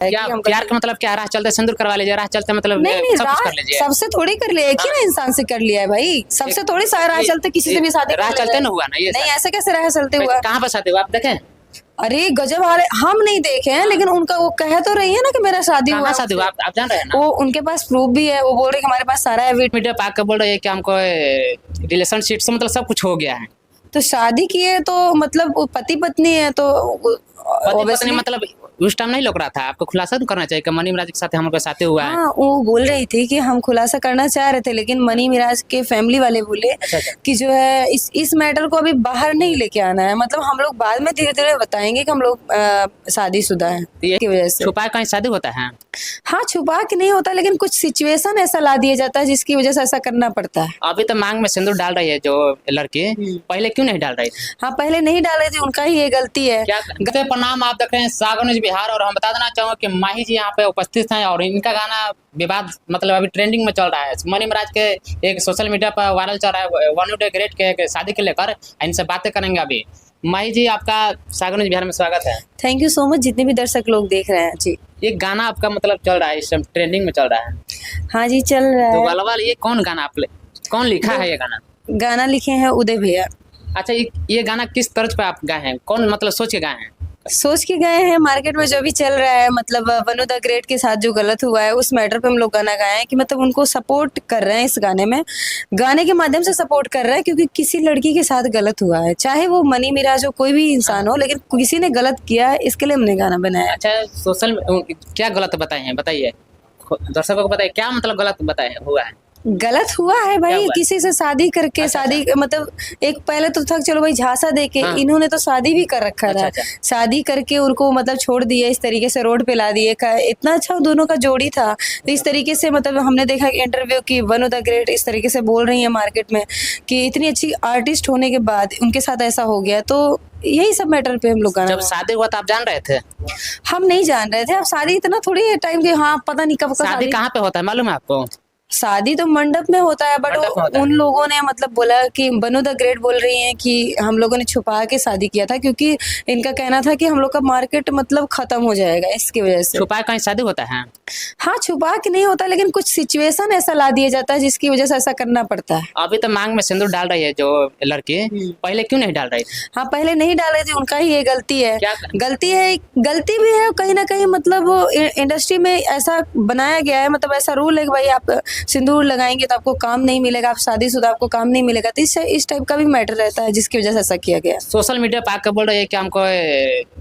क्या प्यार का मतलब क्या? राह चलते सिंदूर करवा लीजिए, राह चलते मतलब नहीं नहीं, सब कुछ कर राह लीजिए। सबसे थोड़ी कर लिया, एक ही ना इंसान से कर लिया है भाई, सबसे थोड़ी राह चलते किसी से भी शादी कर राह लेता चलते है। ना हुआ ना ये नहीं, सब। ऐसे कैसे राह चलते हुआ? कहाँ पर शादी हुआ आप देखें? अरे गजब हाल है, हम नहीं देखे हैं लेकिन उनका वो कह तो रही है ना कि मेरा शादी हुआ कहाँ है शादी हुआ उससे। आप जान रहे हैं ना? वो उनके पास प्रूफ भी है, वो बोल रहे कि हमारे पास सारा एविडेंस। मीडिया पे आकर बोल रहे हैं कि हमको रिलेशनशिप से मतलब सब कुछ हो गया है। तो शादी की है तो मतलब वो पति पत्नी है तो पति पत्नी obviously- मतलब उस टाइम नहीं लग रहा था आपको? खुलासा तो करना चाहिए कि मनी मिराज के साथ हम लोग का शादी हुआ है। हाँ, वो बोल रही थी कि हम खुलासा करना चाह रहे थे लेकिन मनी मिराज के फैमिली वाले बोले अच्छा। कि जो है इस मैटर को अभी बाहर नहीं लेके आना है, मतलब हम लोग बाद में धीरे धीरे बताएंगे कि हम लोग शादीशुदा हैं ये की वजह से। छुपा कहीं शादी होता है? हाँ, छुपा के नहीं होता लेकिन कुछ सिचुएशन ऐसा ला दिया जाता है जिसकी वजह से ऐसा करना पड़ता है। अभी तो मांग में सिंदूर डाल रही है जो लड़की, पहले क्यों नहीं डाल रही थी? हाँ, पहले नहीं डाले थे, उनका ही ये गलती है। क्या गते प्रणाम, आप देख रहे हैं सागर न्यूज बिहार और हम बता देना चाहूंगा कि माही जी यहाँ पे उपस्थित हैं और इनका गाना विवाद मतलब अभी ट्रेंडिंग में चल रहा है। मनी मिराज के एक सोशल मीडिया पर वायरल चल रहा है वन डे ग्रेट के शादी के लेकर, इनसे बातें करेंगे अभी। माही जी, आपका सागर न्यूज बिहार में स्वागत है। थैंक यू सो मच, जितने भी दर्शक लोग देख रहे हैं जी। ये गाना आपका मतलब चल रहा है, इस टाइम ट्रेंडिंग में चल रहा है। हाँ जी, चल रहा तो है। वाला ये कौन गाना कौन लिखा है ये गाना? गाना लिखे हैं उदय भैया। अच्छा, ये गाना किस तर्ज पे आप गाए हैं? कौन मतलब सोच के गाए हैं? सोच के गए हैं, मार्केट में जो भी चल रहा है, मतलब वनु द ग्रेट के साथ जो गलत हुआ है उस मैटर पे हम लोग गाना गाए हैं कि मतलब उनको सपोर्ट कर रहे हैं इस गाने में, गाने के माध्यम से सपोर्ट कर रहे हैं क्योंकि किसी लड़की के साथ गलत हुआ है, चाहे वो मनी मिराज हो कोई भी इंसान हो, लेकिन किसी ने गलत किया है, इसके लिए हमने गाना बनाया है। अच्छा, क्या गलत बताए हैं बताइए, दर्शकों को बताइए क्या मतलब गलत बताए हुआ है? गलत हुआ है भाई, हुआ है? किसी से शादी करके अच्छा, शादी मतलब एक पहले तो था चलो भाई झांसा दे के, हाँ। इन्होंने तो शादी भी कर रखा था। अच्छा। शादी करके उनको मतलब छोड़ दिया, इस तरीके से रोड पे ला दिए। इतना अच्छा दोनों का जोड़ी था, तो इस तरीके से मतलब हमने देखा इंटरव्यू की वनु द ग्रेट इस तरीके से बोल रही है मार्केट में कि इतनी अच्छी आर्टिस्ट होने के बाद उनके साथ ऐसा हो गया, तो यही सब मैटर पे हम लोग गाना। जब शादी हुआ तो आप जान रहे थे? हम नहीं जान रहे थे, अब शादी इतना थोड़ी है टाइम के, हाँ पता नहीं कब का शादी कहाँ पे होता है मालूम है आपको? शादी तो मंडप में होता है, बट मंडप में होता है। उन लोगों ने मतलब बोला कि वनु द ग्रेट बोल रही हैं कि हम लोगों ने छुपा के शादी किया था क्योंकि इनका कहना था कि हम लोग का मार्केट मतलब खत्म हो जाएगा इसकी वजह से। छुपा कहीं शादी होता है? हाँ, छुपा के नहीं होता लेकिन कुछ सिचुएशन ऐसा ला दिया जाता है जिसकी वजह से ऐसा करना पड़ता है। अभी तो मांग में सिंदूर डाल रही है जो लड़की, पहले क्यों नहीं डाल रही थी? हाँ, पहले नहीं डाले थे, उनका ही ये गलती है। क्या गलती है, गलती भी है कहीं ना कहीं, मतलब इंडस्ट्री में ऐसा बनाया गया है, मतलब ऐसा रूल है कि भाई आप सिंदूर लगाएंगे तो आपको काम नहीं मिलेगा, आप शादीशुदा आपको काम नहीं मिलेगा, तो इस टाइप का भी मैटर रहता है जिसकी वजह से ऐसा किया गया। सोशल मीडिया पे आकर बोल रहे हैं कि हमको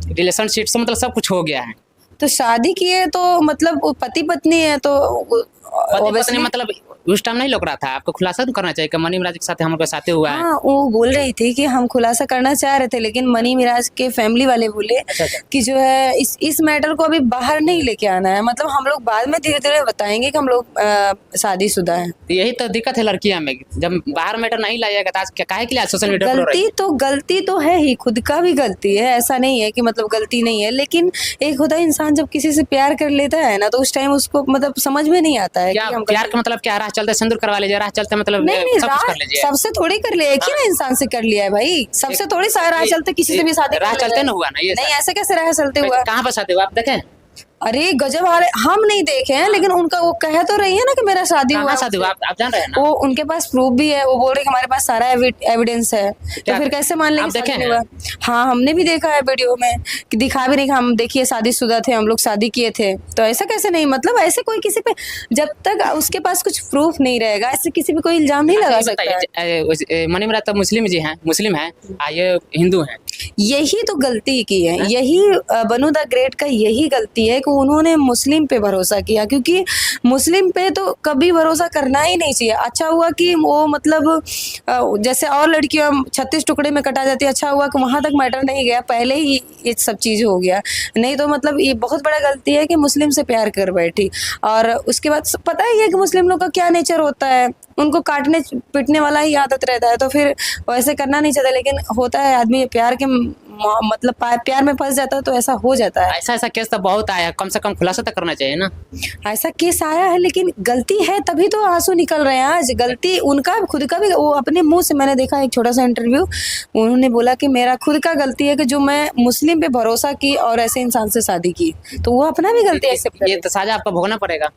रिलेशनशिप से मतलब सब कुछ हो गया है। तो शादी की है तो मतलब वो पति पत्नी है तो पति पत्नी obviously- मतलब उस टाइम नहीं लग रहा था आपको? खुलासा तो करना चाहिए कि मनी मिराज के साथ हम लोग का शादी हुआ है। हाँ, वो बोल रही थी कि हम खुलासा करना चाह रहे थे लेकिन मनी मिराज के फैमिली वाले बोले अच्छा। कि जो है इस मैटर को अभी बाहर नहीं लेके आना है, मतलब हम लोग बाद में धीरे धीरे बताएंगे कि हम लोग शादीशुदा हैं। तो यही तो दिक्कत है लड़कियां में, जब बाहर मैटर नहीं लाएगा तो आज काहे के लिए सोशल मीडिया पर गलती तो है ही, खुद का भी गलती है, ऐसा नहीं है कि मतलब गलती नहीं है, लेकिन एक होता है इंसान जब किसी से प्यार कर लेता है ना तो उस टाइम उसको मतलब समझ में नहीं आता है क्या कि हम प्यार का मतलब क्या? राह चलते सिंदूर करवा लीजिए, राह चलते मतलब नहीं नहीं, सब कुछ कर राह लीजिए। सबसे थोड़ी कर लिया, एक ही ना इंसान से कर लिया है भाई, सबसे थोड़ी राह चलते किसी से भी शादी राह कर चलते लेता ना है। हुआ ना ये नहीं, ऐसे कैसे राह चलते हुआ? कहाँ पर शादी हुआ आप देखें? अरे गजब हाल है, हम नहीं देखे हैं लेकिन उनका वो कह तो रही है ना कि मेरा शादी हुआ कहाँ है शादी हुआ उससे। आप जान रहे हैं ना? वो उनके पास प्रूफ भी है, वो बोल रहे कि हमारे पास सारा एविडेंस है, तो फिर कैसे मान लेंगे आप देखे शादी हैं? हुआ? हाँ, हमने भी देखा है वीडियो में कि दिखा भी नहीं कि हम देखिए शादीशुदा थे, हम लोग शादी किए थे, तो ऐसा कैसे नहीं, मतलब ऐसे कोई किसी पे जब तक उसके पास कुछ प्रूफ नहीं रहेगा ऐसे किसी पे कोई इल्जाम नहीं लगा सकता है। मनी मिराज तो मुस्लिम है, ये हिंदू है। यही तो गलती की है, यही वनु द ग्रेट का यही गलती है कि उन्होंने मुस्लिम पे भरोसा किया, क्योंकि मुस्लिम पे तो कभी भरोसा करना ही नहीं चाहिए। अच्छा हुआ कि वो मतलब जैसे और लड़कियां 36 टुकड़े में कटा जाती है, अच्छा हुआ कि वहां तक मैटर नहीं गया, पहले ही ये सब चीज हो गया, नहीं तो मतलब ये बहुत बड़ा गलती है कि मुस्लिम से प्यार कर बैठी। और उसके बाद पता ही है कि मुस्लिम लोग का क्या नेचर होता है, उनको काटने पीटने वाला ही आदत रहता है, तो फिर वैसे करना नहीं चाहता, लेकिन होता है आदमी प्यार के मतलब प्यार में फंस जाता है तो ऐसा हो जाता है। ऐसा ऐसा केस तो बहुत आया है, कम से कम खुलासा तो करना चाहिए ना। ऐसा केस आया है लेकिन गलती है तभी तो आंसू निकल रहे हैं आज। गलती उनका खुद का भी, वो अपने मुंह से, मैंने देखा एक छोटा सा इंटरव्यू, उन्होंने बोला कि मेरा खुद का गलती है कि जो मैं मुस्लिम पे भरोसा की और ऐसे इंसान से शादी की, तो वो अपना भी गलती एक्सेप्ट ये तो साजा आपको भोगना पड़ेगा।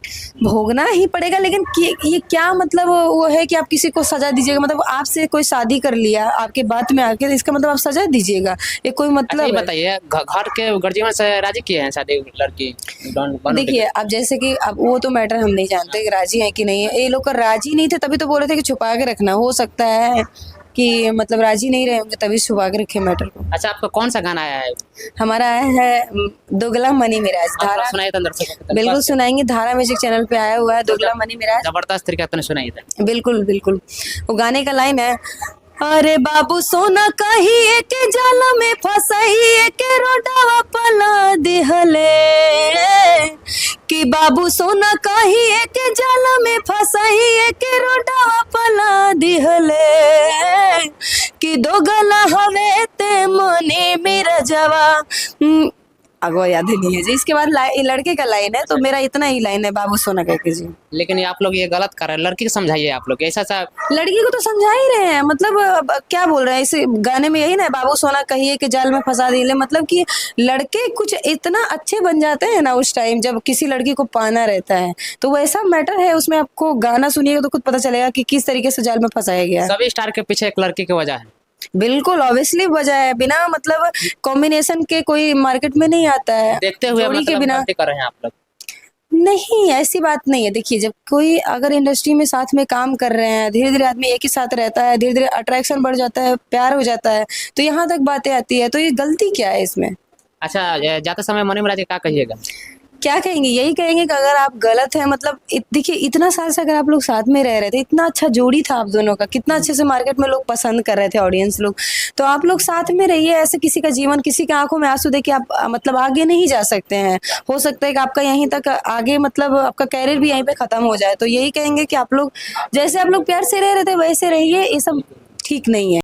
भोगना ही पड़ेगा। लेकिन ये क्या मतलब वो है कि आप किसी को सजा दीजिएगा, मतलब आपसे कोई शादी कर लिया आपके बात में आके, इसका मतलब आप सजा दीजिएगा, ये कोई अच्छा मतलब ये है? बताइए, घर के गर्जीवन से राजी किए हैं शादी लड़की? देखिए अब जैसे कि अब वो तो मैटर हम नहीं जानते कि राजी है कि नहीं है। ये लोग राजी नहीं थे तभी तो बोल रहे थे कि छुपा के रखना। हो सकता है कि मतलब राजी नहीं रहे होंगे तभी छुपा के रखे मैटर को। अच्छा आपका कौन सा गाना आया है? हमारा आया है दोगला मनी मिराज, धारा। सुनाइए तो अंदर से। बिल्कुल सुनाएंगे, धारा म्यूजिक चैनल पे आया हुआ है दोगला मनी मिराज। जबरदस्त तरीके से सुनाइए था। बिल्कुल बिल्कुल। वो गाने का लाइन है, अरे बाबू सोना कही के जाला में फसाई के रोडावा पला दिहले, कि बाबू सोना कही के जाला में फसाई के रोडावा पला दिहले, कि दो गला हवे ते मने मेरा जवा। अगो याद ही नहीं है जी। इसके बाद लड़के का लाइन है, तो मेरा इतना ही लाइन है, बाबू सोना कह के जी। लेकिन ये आप लोग ये गलत कर रहे हैं, लड़की को समझाइए आप लोग। ऐसा सा लड़की को तो समझा ही रहे हैं, मतलब अब क्या बोल रहे हैं इस गाने में, यही ना, बाबू सोना कहिए कि जाल में फंसा दिले। मतलब कि लड़के कुछ इतना अच्छे बन जाते हैं ना उस टाइम जब किसी लड़की को पाना रहता है, तो वो ऐसा मैटर है उसमें। आपको गाना सुनिएगा तो खुद पता चलेगा कि किस तरीके से जाल में फंसाया गया है। सभी स्टार के पीछे एक लड़की की वजह है। बिल्कुल ऑब्वियसली वजह है, बिना मतलब कॉम्बिनेशन के कोई मार्केट में नहीं आता है। देखते हुए जोड़ी के मतलब बिना गलती कर रहे हैं आप लोग। नहीं, ऐसी बात नहीं है। देखिए जब कोई अगर इंडस्ट्री में साथ में काम कर रहे हैं, धीरे धीरे आदमी एक ही साथ रहता है, धीरे धीरे अट्रैक्शन बढ़ जाता है, प्यार हो जाता है, तो यहाँ तक बातें आती है। तो ये गलती क्या है इसमें? अच्छा जाते समय मनी मिराज क्या कहिएगा? क्या कहेंगे, यही कहेंगे कि अगर आप गलत है, मतलब देखिए इतना साल से अगर आप लोग साथ में रह रहे थे, इतना अच्छा जोड़ी था आप दोनों का, कितना अच्छे से मार्केट में लोग पसंद कर रहे थे, ऑडियंस लोग, तो आप लोग साथ में रहिए। ऐसे किसी का जीवन, किसी के आंखों में आंसू देख के आप मतलब आगे नहीं जा सकते हैं। हो सकता है कि आपका यहीं तक आगे मतलब आपका कैरियर भी यहीं पे खत्म हो जाए। तो यही कहेंगे कि आप लोग जैसे आप लोग प्यार से रह रहे थे वैसे रहिए, ये सब ठीक नहीं है।